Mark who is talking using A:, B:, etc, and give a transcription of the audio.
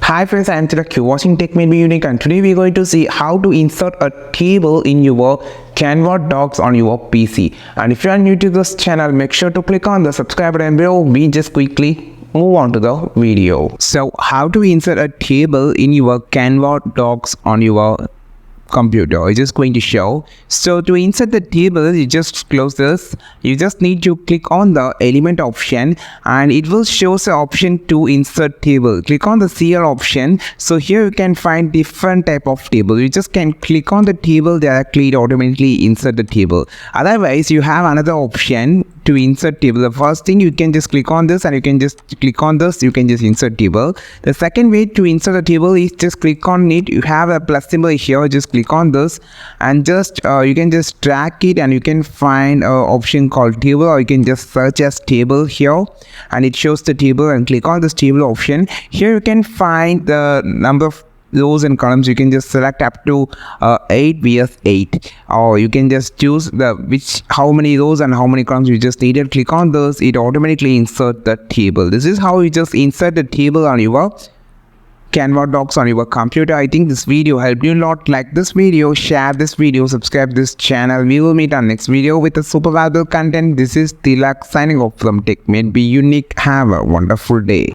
A: Hi friends, I am Tilak. You're watching Tech Made Me Unique, and today we're going to see how to insert a table in your Canva Docs on your PC. And if you are new to this channel, make sure to click on the subscribe button below. We just quickly move on to the video. So how to insert a table in your Canva Docs on your computer, I'm just going to show. So to insert the table, you just close this. You just need to click on the element option and it will show the option to insert table. Click on the CL option. So here you can find different type of table. You just can click on the table directly, it automatically insert the table. Otherwise you have another option to insert table. The first thing, you can just click on this and you can just click on this, you can just insert table. The second way to insert a table is just click on it. You have a plus symbol here, just click on this and just you can just drag it and you can find an option called table, or you can just search as table here and it shows the table, and click on this table option. Here you can find the number of rows and columns. You can just select up to 8 vs 8, or you can just choose the how many rows and how many columns you just needed. Click on this, it automatically insert the table. This is how you just insert the table on your Canva Docs on your computer. I think this video helped you a lot. Like this video, share this video, subscribe this channel. We will meet on next video with a super valuable content. This is Tilak signing off from Tech Made Me Unique. Have a wonderful day.